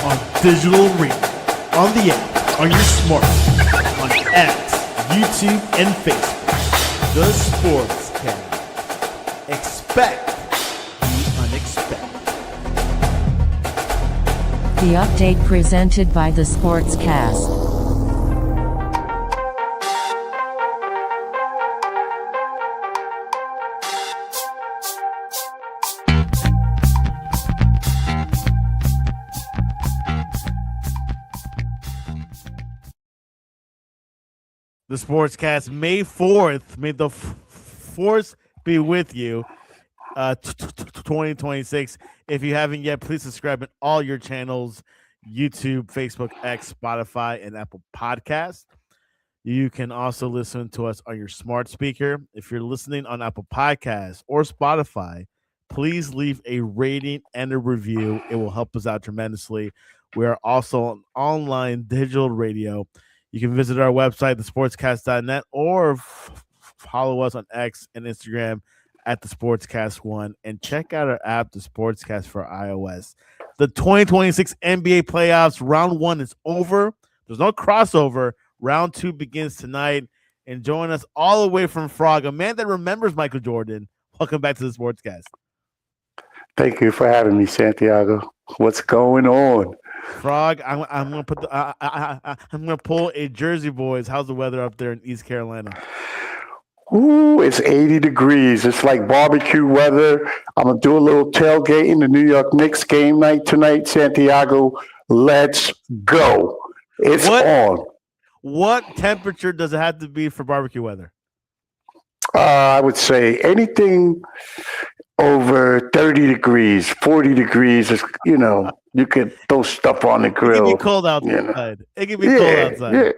on digital radio, on the app, on your smartphone, on X, YouTube, and Facebook. The Sportscast. Expect the unexpected. The update presented by the Sportscast. The Sportscast, May 4th. May the force be with you. 2026. If you haven't yet, please subscribe in all your channels: YouTube, Facebook, X, Spotify, and Apple Podcasts. You can also listen to us on your smart speaker. If you're listening on Apple Podcasts or Spotify, please leave a rating and a review. It will help us out tremendously. We are also on online digital radio. You can visit our website, thesportscast.net, or follow us on X and Instagram at the Sportscast1, and check out our app, the Sportscast for iOS. The 2026 NBA playoffs, round one is over. There's no crossover. Round two begins tonight. And join us all the way from Frog, a man that remembers Michael Jordan. Welcome back to the Sportscast. Thank you for having me, Santiago. What's going on? Frog, I'm gonna put I'm gonna pull a Jersey boys. How's the weather up there in East Carolina? Ooh, it's 80 degrees. It's like barbecue weather. I'm gonna do a little tailgating the New York Knicks game night tonight, Santiago. Let's go. It's on. What temperature does it have to be for barbecue weather? I would say anything over 30 degrees, 40 degrees is, you can throw stuff on the grill. It can be cold outside. It can be cold outside.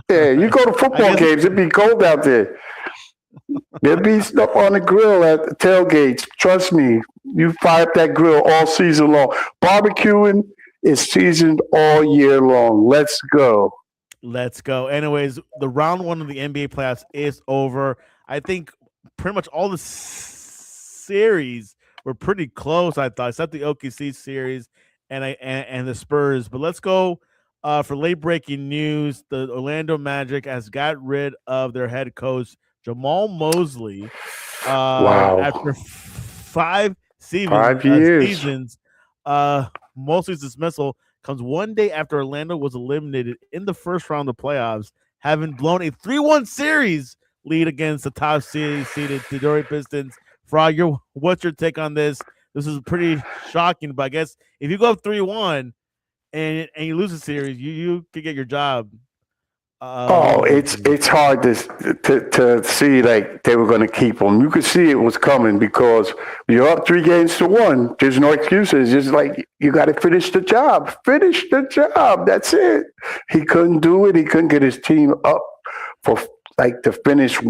Yeah, you go to football games, it'd be cold out there. There'd be stuff on the grill at the tailgates. Trust me, you fire up that grill all season long. Barbecuing is seasoned all year long. Let's go. Let's go. Anyways, the round one of the NBA playoffs is over. I think pretty much all the series were pretty close, I thought, except the OKC series and the Spurs. But let's go for late breaking news. The Orlando Magic has got rid of their head coach Jamal Mosley. Wow! After 5 seasons, Mosley's dismissal comes one day after Orlando was eliminated in the first round of playoffs, having blown a 3-1 series lead against the top seeded Detroit Pistons. Frog, what's your take on this? This is pretty shocking, but I guess if you go up 3-1 and you lose a series, you could get your job. It's hard to see like they were going to keep him. You could see it was coming because you're up 3-1. There's no excuses. It's like you got to finish the job. Finish the job. That's it. He couldn't do it. He couldn't get his team up for to finish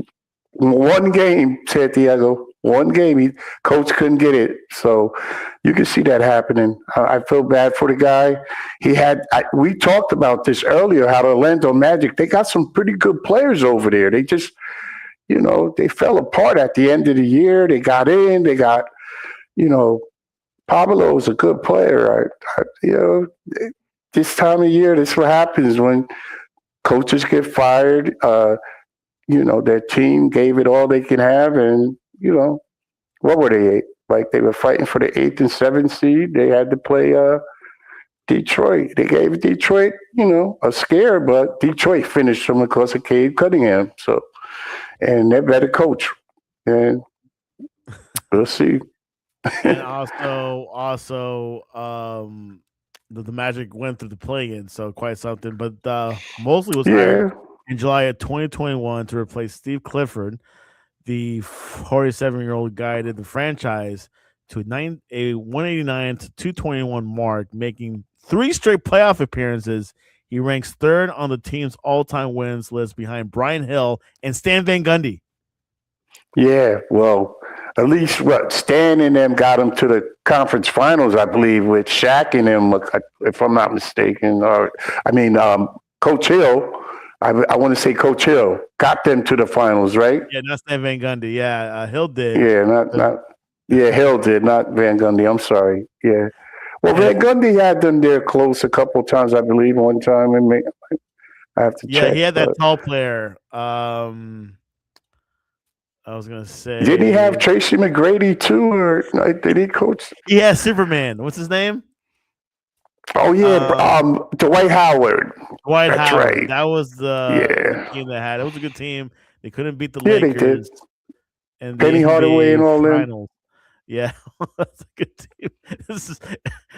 one game. Santiago, one game. Coach couldn't get it. So you can see that happening. I feel bad for the guy. We talked about this earlier, how the Orlando Magic, they got some pretty good players over there. They just, they fell apart at the end of the year. They got in. They got, Pablo's a good player. This time of year, this is what happens when coaches get fired. Their team gave it all they can have, and what were they? Like they were fighting for the 8th and 7th seed. They had to play Detroit. They gave Detroit, a scare, but Detroit finished them because of Cade Cunningham. So, and they're better coach, and we'll see. And also, the Magic went through the play-in, so quite something. But Mosley was hired in July of 2021 to replace Steve Clifford. The 47-year-old guided the franchise to a 189 to 221 mark, making 3 straight playoff appearances. He ranks 3rd on the team's all-time wins list behind Brian Hill and Stan Van Gundy. Yeah, well, at least Stan and them got him to the conference finals, I believe, with Shaq and him, if I'm not mistaken. Coach Hill. I want to say Coach Hill got them to the finals, right? Yeah, not Stan Van Gundy. Yeah, Hill did. Yeah, Hill did, not Van Gundy. I'm sorry. Yeah. Well, Van Gundy had them there close a couple times, I believe, one time. And I have to check. he had that But tall player. I was gonna didn't he have say Tracy McGrady too, or like, did he coach? yeah, Superman. What's his name? Oh yeah, Dwight Howard. Dwight That's Howard. right. That was the Yeah, team that had. It was a good team. They couldn't beat the yeah, they did. Lakers in the Penny Hardaway and NBA all them. Finals. Yeah, that's a good team. This is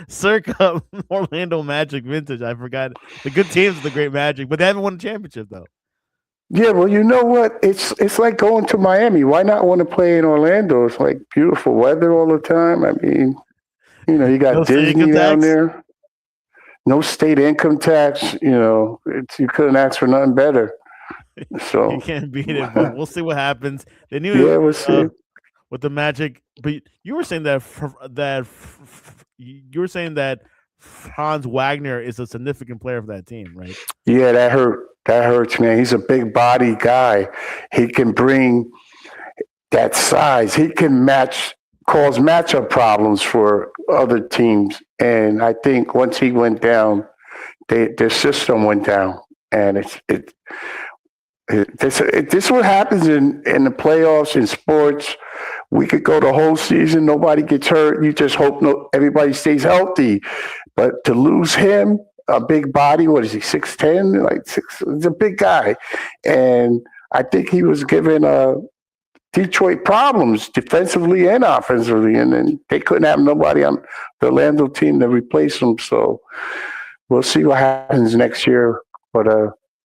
circa Orlando Magic vintage. I forgot the good teams of the great Magic, but they haven't won a championship though. Yeah, well, you know what? It's like going to Miami. Why not want to play in Orlando? It's like beautiful weather all the time. I mean, you No got state income Disney down tax. there. No state income tax. You couldn't ask for nothing better. You So, can't beat it, but we'll see what happens. They yeah, knew we'll see. with the Magic, but you were saying you were saying that Franz Wagner is a significant player for that team, right? Yeah, that hurt. That hurts, man. He's a big body guy. He can bring that size. He can cause matchup problems for other teams. And I think once he went down, their system went down. And this is what happens in the playoffs in sports. We could go the whole season, nobody gets hurt. You just hope everybody stays healthy. But to lose him, a big body, what is he, 6'10"? Like he's a big guy. And I think he was given Detroit problems defensively and offensively. And then they couldn't have nobody on the Orlando team to replace him. So we'll see what happens next year. But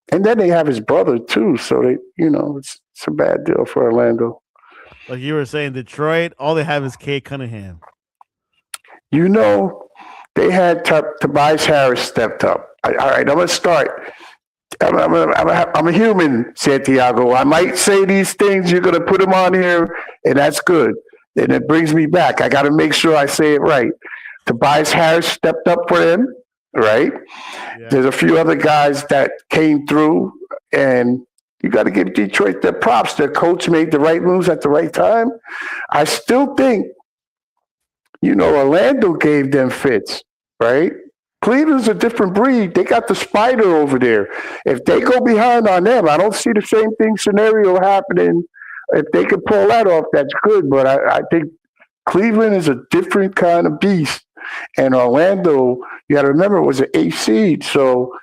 and then they have his brother too. So it's a bad deal for Orlando. Like you were saying, Detroit, all they have is Kate Cunningham. They had Tobias Harris stepped up. All right, I'm going to start. I'm a human, Santiago. I might say these things. You're going to put them on here, and that's good. And it brings me back. I got to make sure I say it right. Tobias Harris stepped up for him, right? Yeah. There's a few other guys that came through, and you got to give Detroit their props. Their coach made the right moves at the right time. I still think, Orlando gave them fits, right? Cleveland's a different breed. They got the spider over there. If they go behind on them, I don't see the same scenario happening. If they could pull that off, that's good. But I think Cleveland is a different kind of beast. And Orlando, you got to remember, it was an 8th seed. So,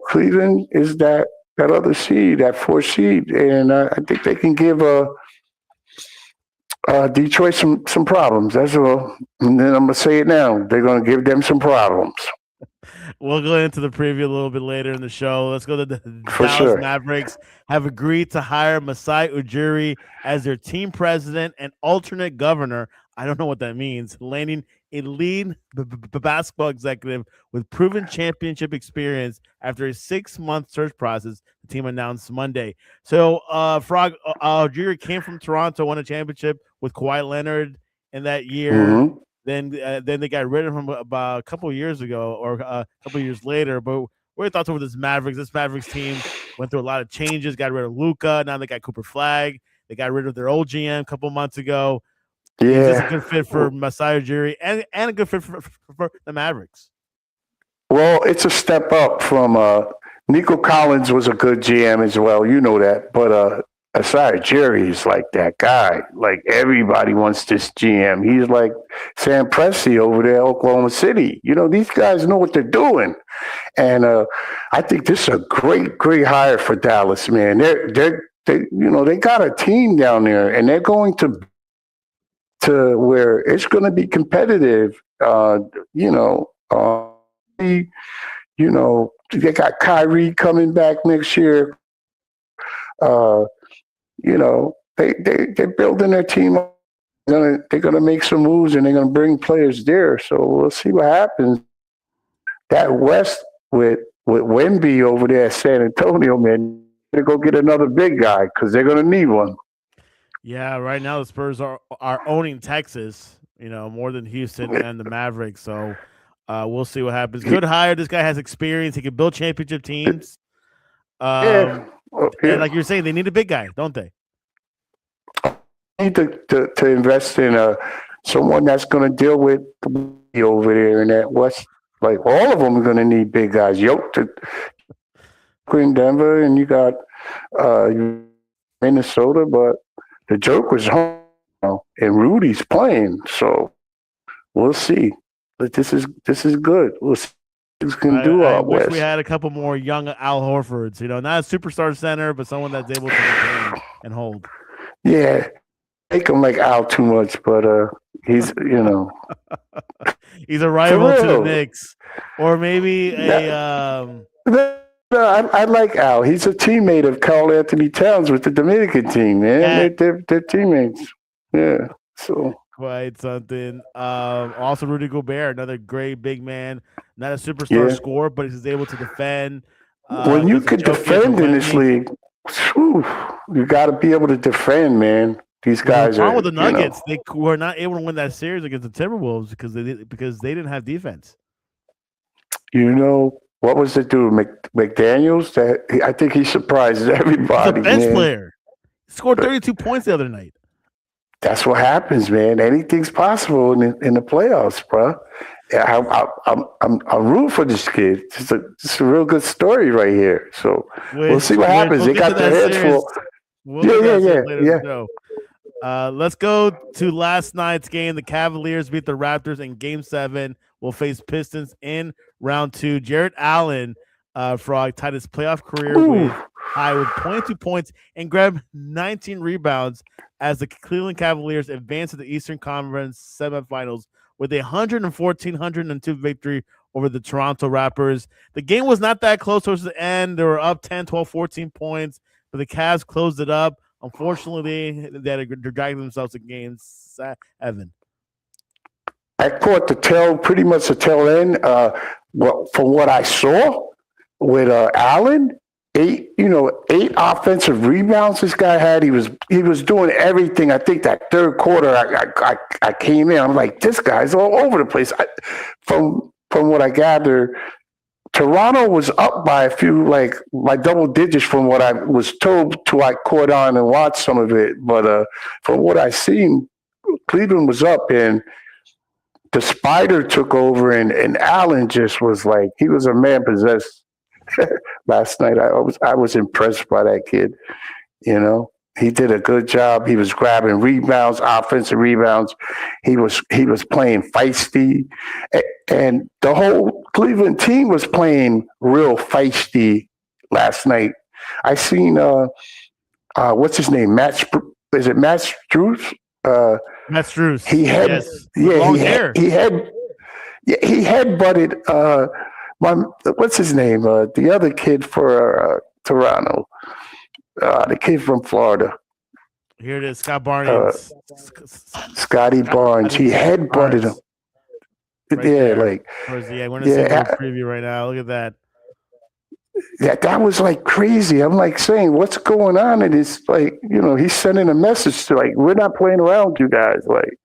Cleveland is that other seed, that 4th seed. And I think they can give Detroit some problems. That's all. And then I'm going to say it now. They're going to give them some problems. We'll go into the preview a little bit later in the show. Let's go to the Dallas Mavericks have agreed to hire Masai Ujiri as their team president and alternate governor. I don't know what that means. Landing a lead basketball executive with proven championship experience after a 6-month search process, the team announced Monday. So, Frog, Ujiri came from Toronto, won a championship with Kawhi Leonard in that year. Mm-hmm. Then they got rid of him about a couple of years ago or a couple of years later. But what are your thoughts over this Mavericks? This Mavericks team went through a lot of changes, got rid of Luka. Now they got Cooper Flagg. They got rid of their old GM a couple months ago. Yeah. Is this a good fit for Masai Ujiri and a good fit for the Mavericks? Well, it's a step up from Nico Collins was a good GM as well. You know that. But Masai Ujiri is like that guy. Like everybody wants this GM. He's like Sam Presti over there in Oklahoma City. These guys know what they're doing. And I think this is a great, great hire for Dallas, man. They got a team down there and they're going to where it's going to be competitive. They got Kyrie coming back next year. They're building their team. They're gonna make some moves and they're gonna bring players there. So we'll see what happens. That West with Wemby over there at San Antonio, man, they're gonna go get another big guy because they're gonna need one. Yeah, right now the Spurs are owning Texas, more than Houston and the Mavericks. So we'll see what happens. Good hire. This guy has experience. He can build championship teams. And like you're saying, they need a big guy, don't they? Need to invest in someone that's going to deal with the over there in that West. Like all of them are going to need big guys. In Denver, and you got uh, Minnesota, but the joke was home now, and Rudy's playing. So we'll see. But this is good. We'll see what we can do I out wish west. we had a couple more young Al Horfords. Not a superstar center, but someone that's able to maintain and hold. Yeah, make him like Al too much, but he's He's a rival For to the real. Knicks, or maybe No, I like Al. He's a teammate of Carl Anthony Towns with the Dominican team, man. Yeah. They're teammates. Yeah. So quite something. Also, Rudy Gobert, another great big man, not a superstar Yeah. scorer, but he's able to defend. when you doesn't could choke defend in Wemby. this league, whew, you got to be able to defend, man. These Well, guys the problem are with the Nuggets, they were not able to win that series against the Timberwolves because they didn't have defense. What was the dude, McDaniels? I think he surprises He's a everybody, bench man. player. He scored 32 points the other night. That's what happens, man. Anything's possible in the playoffs, bro. Yeah, I'm rooting for this kid. It's a real good story right here. So we'll see what happens. They got their heads full. We'll get to that series later in yeah. the show. Let's go to last night's game. The Cavaliers beat the Raptors in Game 7. Will face Pistons in Round 2. Jarrett Allen, Frog, tied his playoff career with 22 points and grabbed 19 rebounds as the Cleveland Cavaliers advanced to the Eastern Conference semifinals with a 114-102 victory over the Toronto Raptors. The game was not that close towards the end. They were up 10, 12, 14 points, but the Cavs closed it up. Unfortunately, they're dragging themselves to Game 7. I caught pretty much the tail end. From what I saw with Allen, eight offensive rebounds this guy had. He was doing everything. I think that third quarter, I came in. I'm like, this guy's all over the place. From what I gather, Toronto was up by a few, like by double digits from what I was told till I caught on and watched some of it. But from what I seen, Cleveland was up and the spider took over and Allen just was like, he was a man possessed last night. I was impressed by that kid. He did a good job. He was grabbing rebounds, offensive rebounds. He was playing feisty, and the whole Cleveland team was playing real feisty last night. I seen what's his name? Is it Matt Strus? Matt Strus. He had long hair. He headbutted what's his name? The other kid for Toronto. The kid from Florida. Here it is, Scott Barnes. Scotty Barnes. He headbutted him. Right yeah, there. like we're going to see a preview right now. Look at that. That was like crazy. I'm like saying, what's going on? And it's like, he's sending a message to like, we're not playing around with you guys. Like,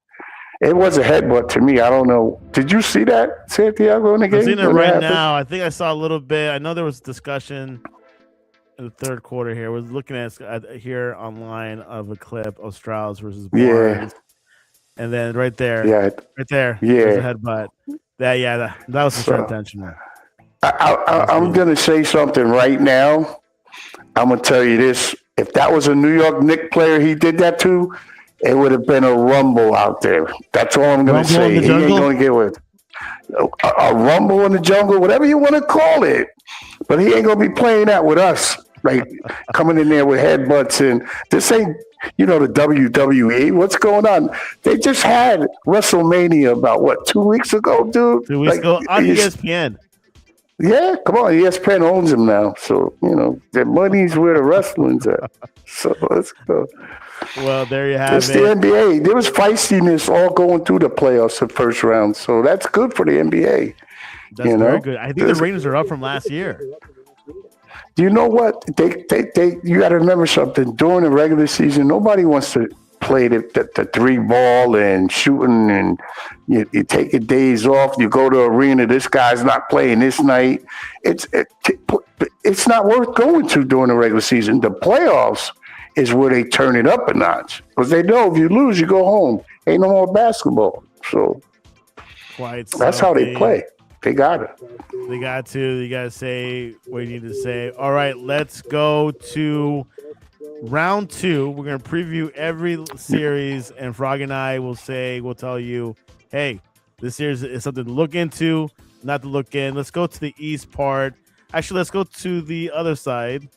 it was a headbutt to me. I don't know. Did you see that, Santiago, in the game? I'm seeing it right now. I think I saw a little bit. I know there was discussion in the third quarter here. I was looking at here online of a clip of Strauss versus Barnes. Yeah. And then right there. Yeah. Right there. Yeah. There's a headbutt. That was for sure intentional. I'm going to say something right now. I'm going to tell you this. If that was a New York Knicks player he did that to, it would have been a rumble out there. That's all I'm going to say. He ain't going to get with a rumble in the jungle, whatever you want to call it. But he ain't going to be playing that with us, like coming in there with headbutts. And this ain't, the WWE. What's going on? They just had WrestleMania about, 2 weeks ago, dude? 2 weeks ago on ESPN. Yeah, come on. ESPN owns them now. So, their money's where the wrestling's at. So let's go. Well, there you have it. It's the NBA. There was feistiness all going through the playoffs, the first round. So that's good for the NBA. That's very good. I think the ratings are up from last year. You know what? You got to remember something. During the regular season, nobody wants to play the three ball and shooting, and you taking days off. You go to arena. This guy's not playing this night. It's not worth going to during the regular season. The playoffs is where they turn it up a notch because they know if you lose, you go home. Ain't no more basketball. So Quite that's how they something. play. They got it. They got to. You got to say what you need to say. All right, let's go to round 2. We're going to preview every series, and Frog and I will tell you, hey, this series is something to look into, not to look in. Let's go to the East part. Actually, let's go to the other side.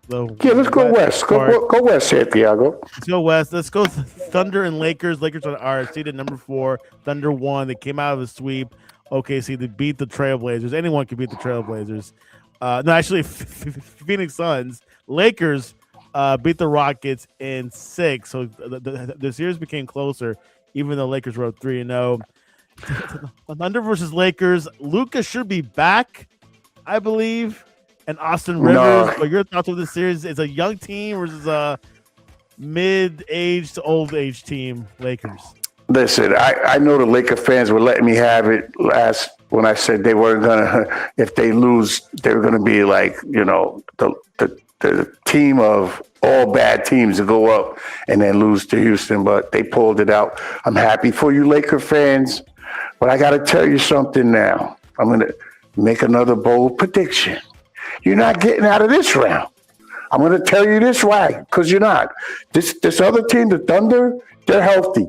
Let's go west. Go west, Santiago. Let's go west. Let's go Thunder and Lakers. Lakers are seeded number 4. Thunder won. They came out of a sweep. OKC to beat the Trailblazers. Anyone can beat the Trailblazers. No, actually, Phoenix Suns. Lakers beat the Rockets in 6. So the series became closer, even though Lakers were up 3-0. Thunder versus Lakers. Luka should be back, I believe, and Austin Rivers. No. But your thoughts on this series? It's a young team versus a mid-age to old-age team, Lakers. Listen, I know the Laker fans were letting me have it last when I said they weren't gonna. If they lose, they were gonna be like, the team of all bad teams to go up and then lose to Houston, but they pulled it out. I'm happy for you, Laker fans, but I got to tell you something now. I'm gonna make another bold prediction. You're not getting out of this round. I'm gonna tell you this right, because you're not. This other team, the Thunder, they're healthy.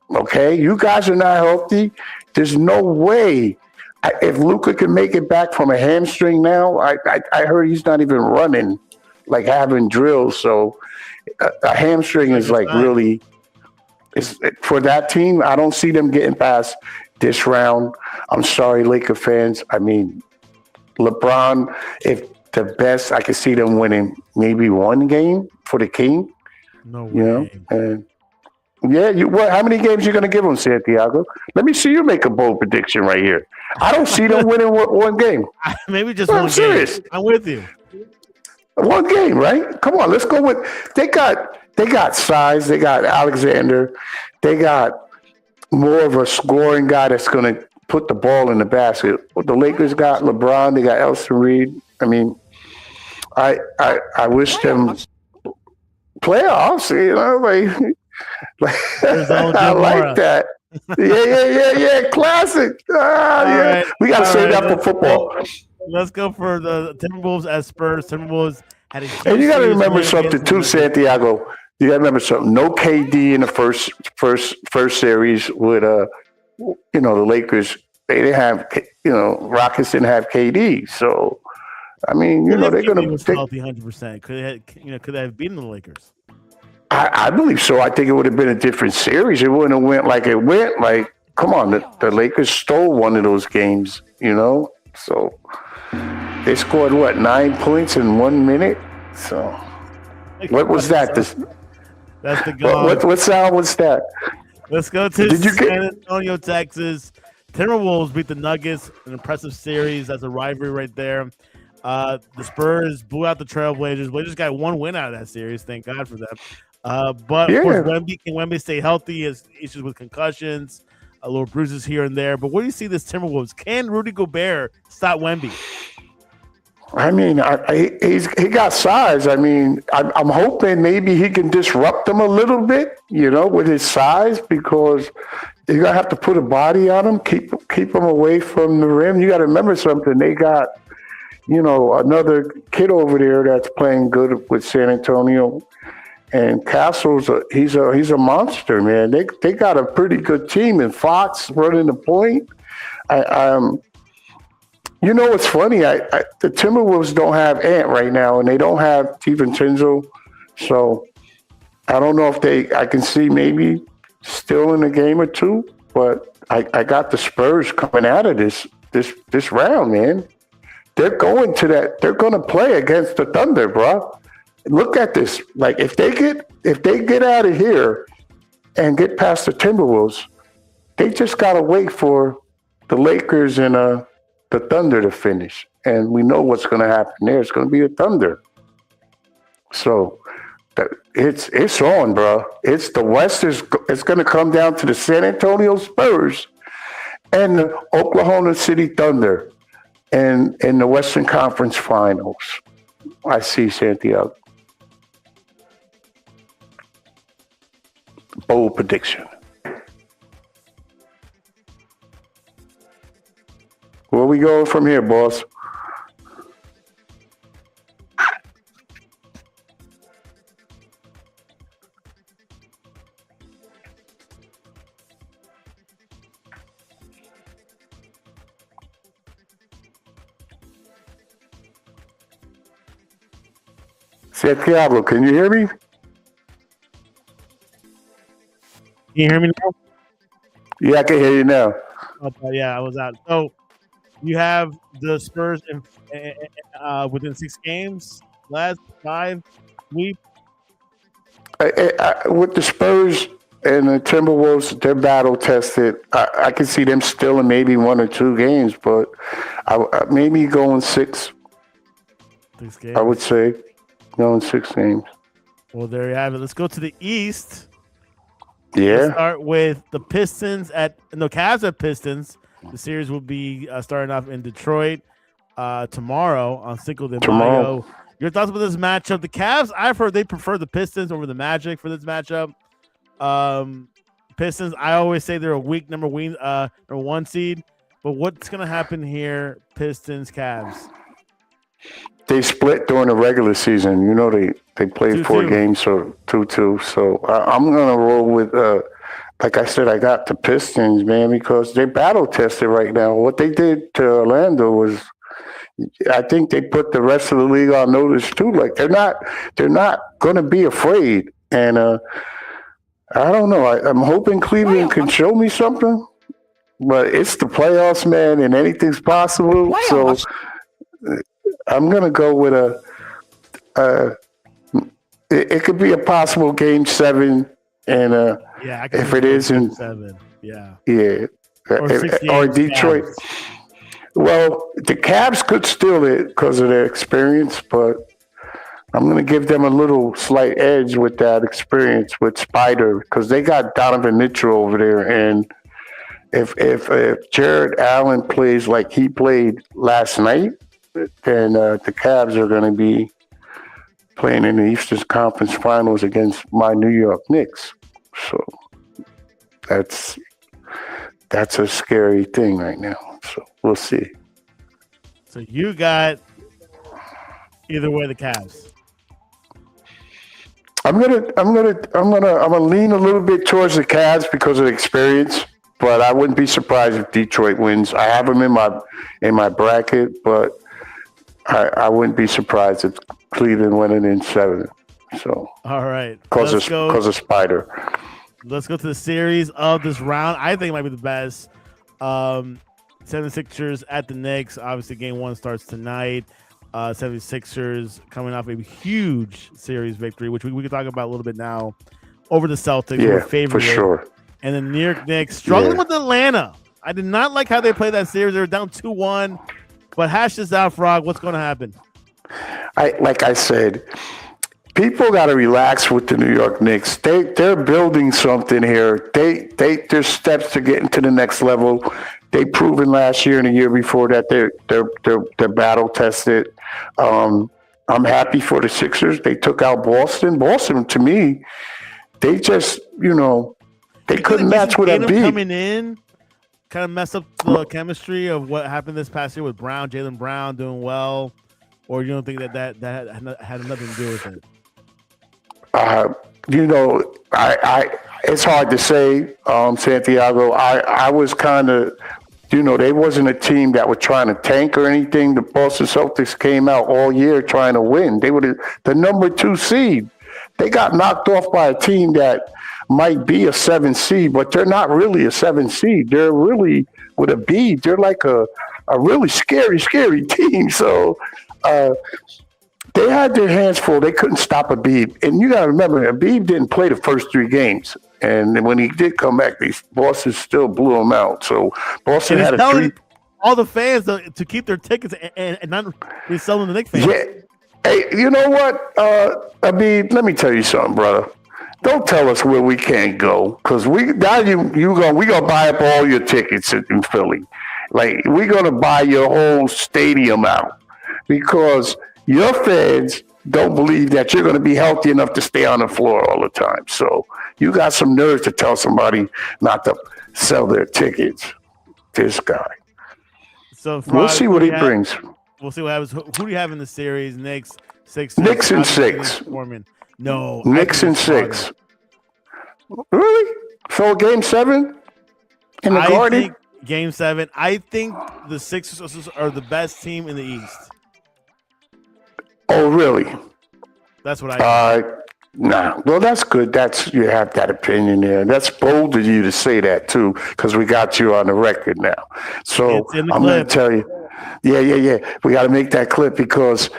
Okay, you guys are not healthy. There's no way. If Luka can make it back from a hamstring now, I heard he's not even running, like having drills. So a hamstring is like really, for that team, I don't see them getting past this round. I'm sorry, Laker fans. I mean, LeBron, if the best, I could see them winning maybe one game for the King. No way. You know, and yeah, how many games you going to give them, Santiago? Let me see you make a bold prediction right here. I don't see them winning one game. Maybe just I'm one serious. game. I'm with you. One game, right? Come on, let's go with. They got size. They got Alexander. They got more of a scoring guy that's going to put the ball in the basket. The Lakers got LeBron. They got Elson Reed. I mean, I wish them playoffs. You know, I like that. Yeah. Classic. Yeah. Right. We got to save that for football. Let's go for the Timberwolves as Spurs. Timberwolves had a And you got to remember something too, Santiago. You got to remember something. No KD in the first series with the Lakers. They didn't have Rockets didn't have KD. So I mean, they're going to was healthy 100%. Could they have beaten the Lakers? I believe so. I think it would have been a different series. It wouldn't have went like it went. Like, come on, the Lakers stole one of those games, So they scored 9 points in 1 minute. So what was that? That's the goal. What sound was that? Let's go to San Antonio, Texas. Timberwolves beat the Nuggets, an impressive series. That's a rivalry right there. The Spurs blew out the Trailblazers. Blazers got one win out of that series. Thank God for them. But of course, can Wemby stay healthy? He has issues with concussions, little bruises here and there. But where do you see this Timberwolves? Can Rudy Gobert stop Wemby? I mean, he got size. I mean, I'm hoping maybe he can disrupt them a little bit, with his size, because you're gonna have to put a body on him, keep him away from the rim. You got to remember something. They got, another kid over there that's playing good with San Antonio. And Castle's he's a monster, man. They got a pretty good team, and Fox running the point. What's funny? The Timberwolves don't have Ant right now, and they don't have DiVincenzo. So I don't know if I can see maybe still in a game or two, but I got the Spurs coming out of this round, man. They're going to that. They're going to play against the Thunder, bro. Look at this. Like, if they get out of here and get past the Timberwolves, they just gotta wait for the Lakers and the Thunder to finish. And we know what's gonna happen there. It's gonna be a Thunder. So it's on, bro. It's the West it's gonna come down to the San Antonio Spurs and the Oklahoma City Thunder and in the Western Conference Finals. I see Santiago. Bold prediction. Where we going from here, boss? Santiago, can you hear me? Can you hear me now? Yeah, I can hear you now. Okay, yeah, I was out. So you have the Spurs within 6 games, last 5 weeks. With the Spurs and the Timberwolves, they're battle tested. I can see them still in maybe 1 or 2 games, but maybe going 6. 6 games. I would say going 6 games. Well, there you have it. Let's go to the East. Yeah. Let's start with the Cavs at Pistons. The series will be starting off in Detroit tomorrow on Cinco de Mayo. Your thoughts about this matchup? The Cavs, I've heard they prefer the Pistons over the Magic for this matchup. Pistons, I always say they're a weak number 1 seed. But what's going to happen here, Pistons, Cavs? They split during the regular season. You know, they played 4 games, so 2-2. So I'm going to roll with, like I said, I got the Pistons, man, because they're battle tested right now. What they did to Orlando was, I think they put the rest of the league on notice too. Like they're not going to be afraid. And I don't know. I'm hoping Cleveland can show me something, but it's the playoffs, man, and anything's possible. So I'm going to go with it could be a possible game 7. And if it isn't 7, yeah, or Detroit. Cavs. Well, the Cavs could steal it because of their experience, but I'm going to give them a little slight edge with that experience with Spider because they got Donovan Mitchell over there, and if Jared Allen plays like he played last night, then the Cavs are going to be playing in the Eastern Conference Finals against my New York Knicks. So that's a scary thing right now. So we'll see. So you got either way the Cavs. I'm gonna lean a little bit towards the Cavs because of the experience, but I wouldn't be surprised if Detroit wins. I have them in my bracket, but I wouldn't be surprised if Cleveland winning in 7. So all right, because of Spider. Let's go to the series of this round. I think it might be the best. 76ers at the Knicks. Obviously, game 1 starts tonight. 76ers coming off a huge series victory, which we can talk about a little bit now, over the Celtics. Yeah, favorite, for sure. And the New York Knicks struggling with Atlanta. I did not like how they played that series. They were down 2-1. But hash this out, Frog. What's going to happen? Like I said, people got to relax with the New York Knicks. They're building something here. There's steps to getting to the next level. They proven last year and the year before that they're battle tested. I'm happy for the Sixers. They took out Boston. Boston, to me, they just they couldn't match with Embiid coming in. Kind of mess up the chemistry of what happened this past year with Brown, Jaylen Brown doing well, or you don't think that had nothing to do with it? It's hard to say, Santiago. I was kind of, they wasn't a team that was trying to tank or anything. The Boston Celtics came out all year trying to win. They were the number 2 seed. They got knocked off by a team that might be a 7 seed, but they're not really a 7 seed. They're really, with a B, they're like a really scary team. So they had their hands full. They couldn't stop Embiid. And you got to remember, Embiid didn't play the first 3 games. And when he did come back, Boston still blew him out. So Boston had a 3. All the fans to keep their tickets and not resell them to Knicks fans. Yeah. Hey, you know what? Let me tell you something, brother. Don't tell us where we can't go, because we gonna buy up all your tickets in Philly. Like, we're gonna buy your whole stadium out because your fans don't believe that you're gonna be healthy enough to stay on the floor all the time. So you got some nerve to tell somebody not to sell their tickets. This guy. So We'll Frog, see who what do he you have- brings. We'll see what happens. Who do you have in the series? Knicks, Sixers. Knicks in obviously, 6. Foreman. No, I Knicks think in it's Harden. 6. Really? So game 7 in the I Garden? think Game 7. I think the Sixers are the best team in the East. Oh, really? That's what I think. Nah. Well, that's good. You have that opinion there. That's bold of you to say that too, because we got you on the record now. So It's in the I'm going clip. to tell you. Yeah. We got to make that clip because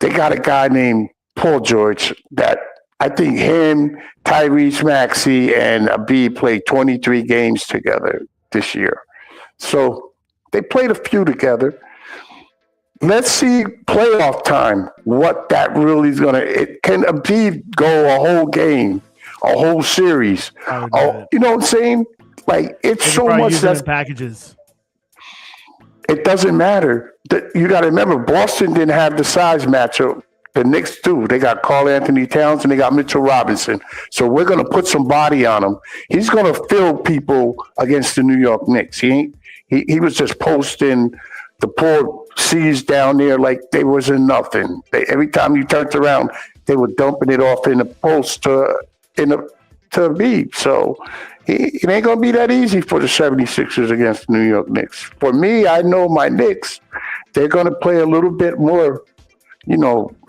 they got a guy named Paul George that I think him, Tyrese Maxey, and Abib played 23 games together this year. So they played a few together. Let's see playoff time, what that really is going to – can Abib go a whole game, a whole series? Oh, you know what I'm saying? Like, it's so much that's – packages. It doesn't matter. You got to remember, Boston didn't have the size matchup. The Knicks do. They got Karl Anthony Towns and they got Mitchell Robinson. So we're going to put some body on him. He's going to fill people against the New York Knicks. He was just posting the poor C's down there like they wasn't nothing. Every time you turned around, they were dumping it off in the post to Embiid. So it ain't going to be that easy for the 76ers against the New York Knicks. For me, I know my Knicks, they're going to play a little bit more,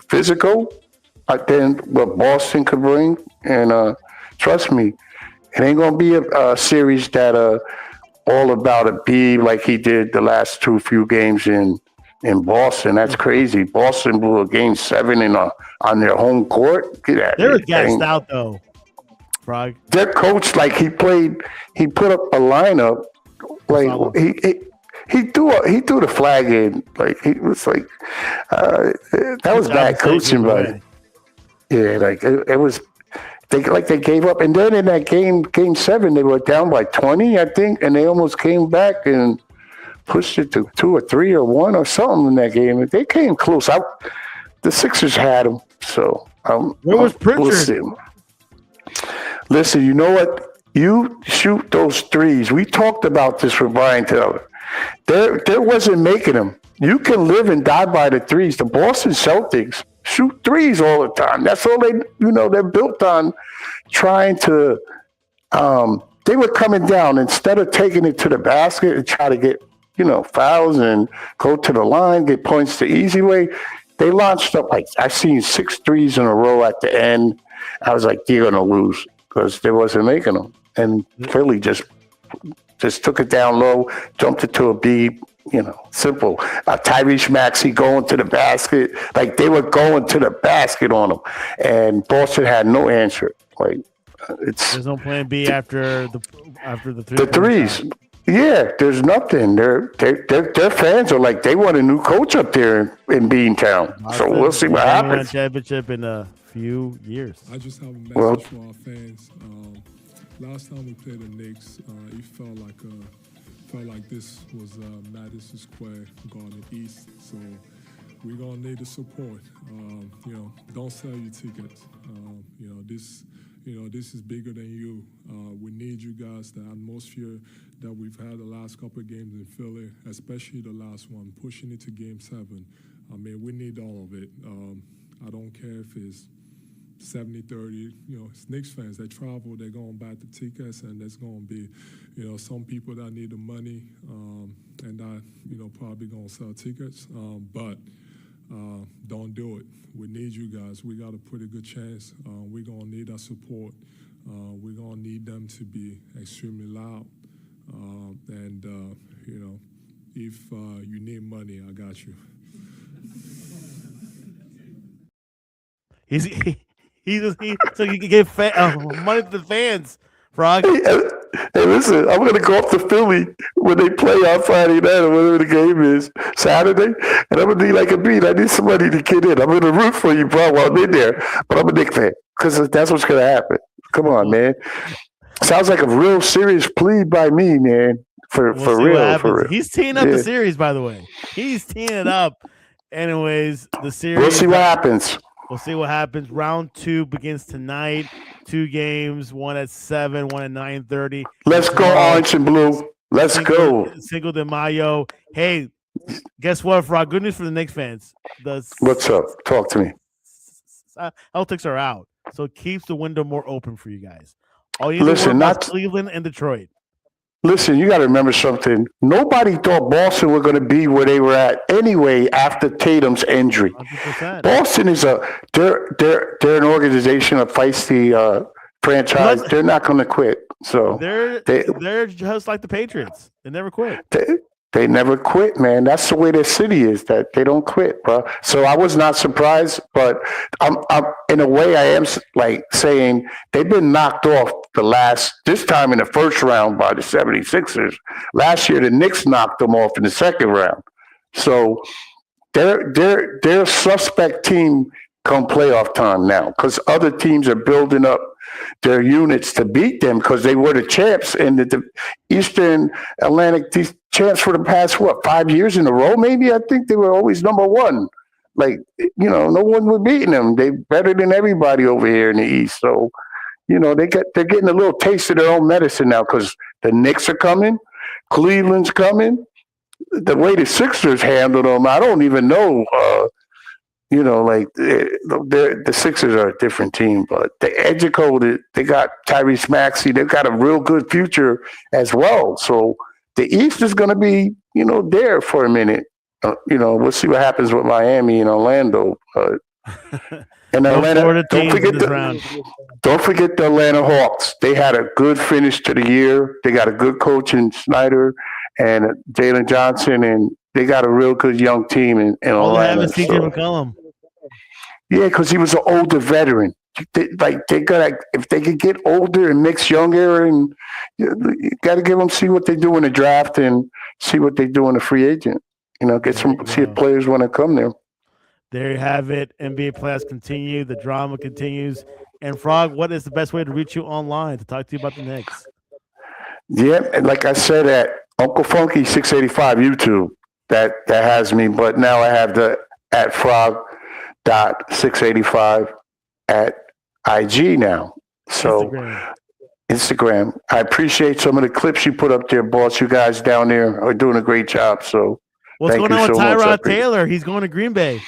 physical than what Boston could bring. And trust me, it ain't going to be a series that all about a B like he did the last few games in Boston. That's crazy. Boston blew a game 7 on their home court. They were gassed out though. Frog. Their coach, he put up a lineup, he threw the flag in, he was that was bad coaching, but yeah, it was. They gave up, and then in that game 7, they were down by 20, I think, and they almost came back and pushed it to 2 or 3 or 1 or something in that game. They came close. The Sixers had them, so where was Pritchard? Listen, you know what? You shoot those threes. We talked about this with Brian Taylor. There wasn't making them. You can live and die by the threes. The Boston Celtics shoot threes all the time. That's all they're built on trying to, they were coming down instead of taking it to the basket and try to get, fouls and go to the line, get points the easy way. They launched up, I've seen 6 threes in a row at the end. I was like, you're going to lose because they wasn't making them. And Philly just took it down low, jumped it to a B, simple. Tyrese Maxey going to the basket. They were going to the basket on them. And Boston had no answer. There's no plan B after the three. The threes. Yeah, there's nothing. Their fans are they want a new coach up there in Beantown. So we'll see what happens. Championship in a few years. I just have a message for our fans. Last time we played the Knicks, it felt like this was Madison Square Garden East. So we're gonna need the support. Don't sell your tickets. This is bigger than you. We need you guys. The atmosphere that we've had the last couple of games in Philly, especially the last one, pushing it to Game 7. We need all of it. I don't care if it's 70-30, it's Knicks fans. They travel, they're going to buy the tickets, and there's going to be, some people that need the money, and that, probably going to sell tickets. But don't do it. We need you guys. We got a pretty good chance. We're going to need our support. We're going to need them to be extremely loud. If you need money, I got you. So you can give money to the fans, Frog. Hey, listen, I'm going to go up to Philly when they play on Friday night or whatever the game is, Saturday, and I'm going to be like a beat. I need somebody to get in. I'm going to root for you, bro, while I'm in there, but I'm a Knicks fan because that's what's going to happen. Come on, man. Sounds like a real serious plea by me, man, for real. He's teeing up the series, by the way. He's teeing it up. Anyways, the series. We'll see what happens. We'll see what happens. Round 2 begins tonight. 2 games, one at 7, one at 9:30. Let's go, orange and blue. Let's go. Cinco de Mayo. Hey, Guess what, Frog? Good news for the Knicks fans. What's up? Talk to me. Celtics are out, so it keeps the window more open for you guys. All you need to worry Listen, about is Cleveland and Detroit. Listen, you got to remember something. Nobody thought Boston were going to be where they were at anyway after Tatum's injury. 100%. Boston is they're an organization, a feisty franchise. They're not going to quit. So they're just like the Patriots. They never quit. They never quit, man. That's the way their city is. That they don't quit, bro. So I was not surprised, but I'm in a way I am like saying they've been knocked off this time in the first round by the 76ers. Last year the Knicks knocked them off in the second round. So they're a suspect team come playoff time now because other teams are building up their units to beat them because they were the champs in the Eastern Atlantic champs for the past 5 years in a row. Maybe I think they were always number one. Like no one was beating them. They better than everybody over here in the East. So they're getting a little taste of their own medicine now because the Knicks are coming, Cleveland's coming. The way the Sixers handled them, I don't even know. The Sixers are a different team, but they educated. They got Tyrese Maxey. They've got a real good future as well. So the East is going to be, there for a minute. We'll see what happens with Miami and Orlando. And Atlanta, don't forget the Atlanta Hawks. They had a good finish to the year. They got a good coach in Snyder and Jalen Johnson, and they got a real good young team in Atlanta. CJ McCollum. Yeah, because he was an older veteran. They gotta, if they could get older and mix younger, and you got to give them see what they do in the draft and see what they do in the free agent. See if players want to come there. There you have it. NBA playoffs continue. The drama continues. And Frog, what is the best way to reach you online to talk to you about the Knicks? Yeah, and like I said, at Uncle Funky 685 YouTube, that has me. But now I have the at Frog.685 at IG now. So Instagram. I appreciate some of the clips you put up there, boss. You guys down there are doing a great job. So what's going on with Tyrod Taylor? He's going to Green Bay.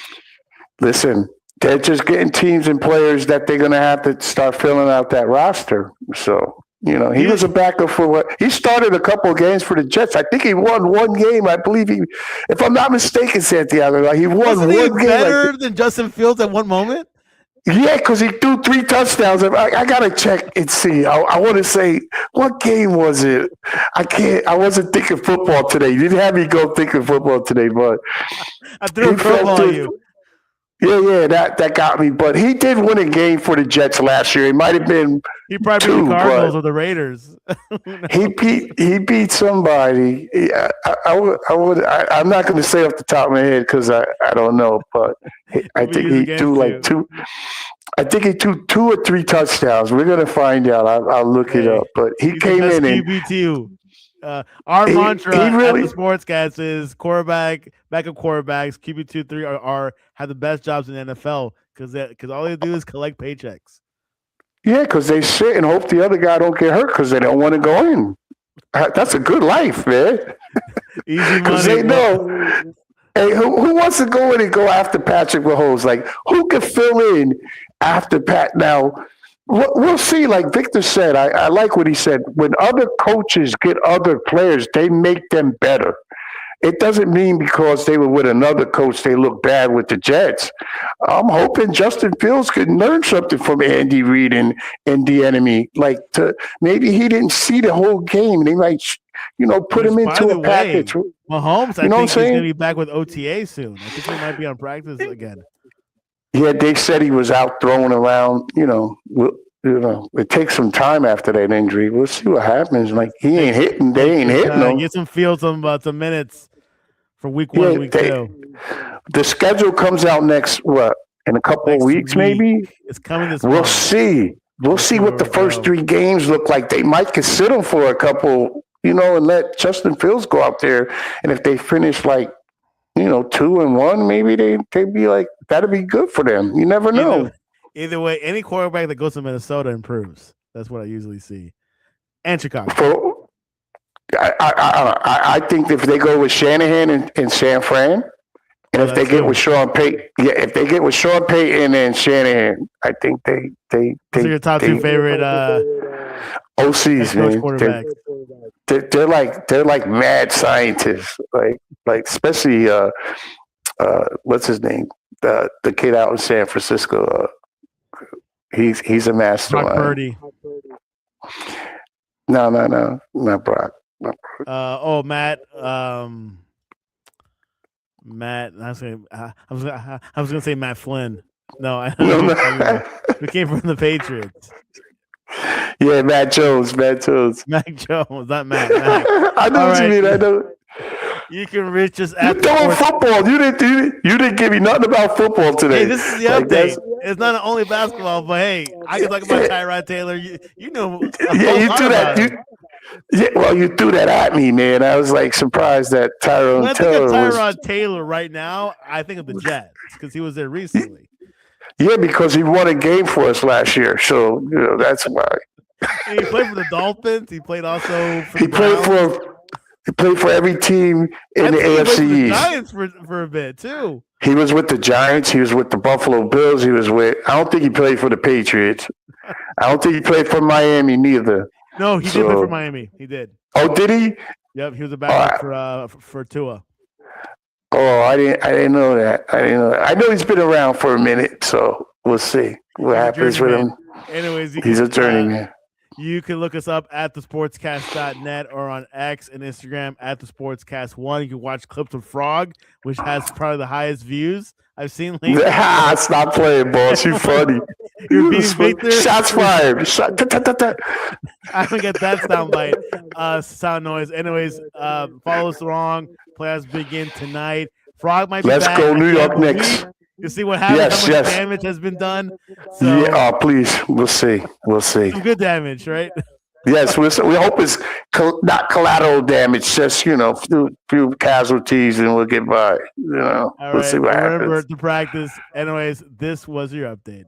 Listen, they're just getting teams and players that they're going to have to start filling out that roster. So, he was a backup for he started a couple of games for the Jets. I think he won one game. I believe if I'm not mistaken, Santiago, he won Wasn't one he game. Better than Justin Fields at one moment? Yeah, because he threw 3 touchdowns. I got to check and see. I want to say, what game was it? I wasn't thinking football today. You didn't have me go thinking football today, but I threw a curveball on you. Yeah, that got me. But he did win a game for the Jets last year. It might have been he probably beat the Cardinals or the Raiders. He beat somebody. Yeah, I'm not going to say off the top of my head because I don't know, but I think he threw like 2. I think he threw 2 or 3 touchdowns. We're going to find out. I'll look it up. But he came in and QB2. Our mantra at the Sportscast is backup quarterbacks, QB2, 3 have the best jobs in the NFL because all they do is collect paychecks. Yeah, because they sit and hope the other guy don't get hurt because they don't want to go in. That's a good life, man. Easy money. Because they know. Hey, who wants to go in and go after Patrick Mahomes? Like, who can fill in after Pat? Now, we'll see. Like Victor said, I like what he said. When other coaches get other players, they make them better. It doesn't mean because they were with another coach, they look bad with the Jets. I'm hoping Justin Fields could learn something from Andy Reid and the enemy. Like, maybe he didn't see the whole game. They might, put him into a package. Mahomes, I think he's going to be back with OTA soon. I think he might be on practice again. Yeah, they said he was out throwing around. It takes some time after that injury. We'll see what happens. Like he ain't hitting, they ain't hitting him. Get some field, some minutes for week 1, week 2. The schedule comes out in a couple of weeks, maybe. It's coming this. We'll see. We'll see what the first 3 games look like. They might consider them for a couple, and let Justin Fields go out there. And if they finish 2-1, maybe they'd be like, that'd be good for them. You never know. Either way, any quarterback that goes to Minnesota improves. That's what I usually see. And Chicago. I think if they go with Shanahan in San Fran, and if they get with Sean Payton, if they get with Sean Payton and Shanahan, I think So your top two favorite OCs, man. quarterbacks. They're like mad scientists, like especially what's his name, the kid out in San Francisco. He's a mastermind. Brock Purdy. No, not Brock. Matt. Matt. I was gonna say Matt Flynn. No, we came from the Patriots. Yeah, Mac Jones. Mac Jones, not Matt. I know what you mean. I know. You can reach us at football. You didn't give me nothing about football today. Hey, this is the update. It's not only basketball, but hey, I can talk about Tyrod Taylor. You know. Yeah, you do that. You threw that at me, man. I was like surprised that Tyrod Taylor. When I think of Tyrod Taylor right now, I think of the Jets because he was there recently. Yeah, because he won a game for us last year, so that's why. He played for the Dolphins. He played also. He played for every team in the AFC East. The Giants for a bit too. He was with the Giants. He was with the Buffalo Bills. He was with. I don't think he played for the Patriots. I don't think he played for Miami neither. No, he did play for Miami. He did. Oh, did he? Yep, he was a backup for Tua. Oh, I didn't know that. I know he's been around for a minute, so we'll see what happens with him. Anyways, he's a journeyman. You can look us up at thesportscast.net or on X and Instagram at thesportscast1. You can watch clips of Frog, which has probably the highest views I've seen lately. Stop playing, boss. You funny. You're being Victor. Shots fired. I don't get that sound noise. Anyways, follow us along. Playoffs begin tonight. Frog might be back. Let's go New York Knicks. You see what happens, how much damage has been done. So, yeah, please. We'll see. Some good damage, right? Yes, we hope it's not collateral damage, just, few casualties and we'll get by. All we'll see what happens. Remember to practice. Anyways, this was your update.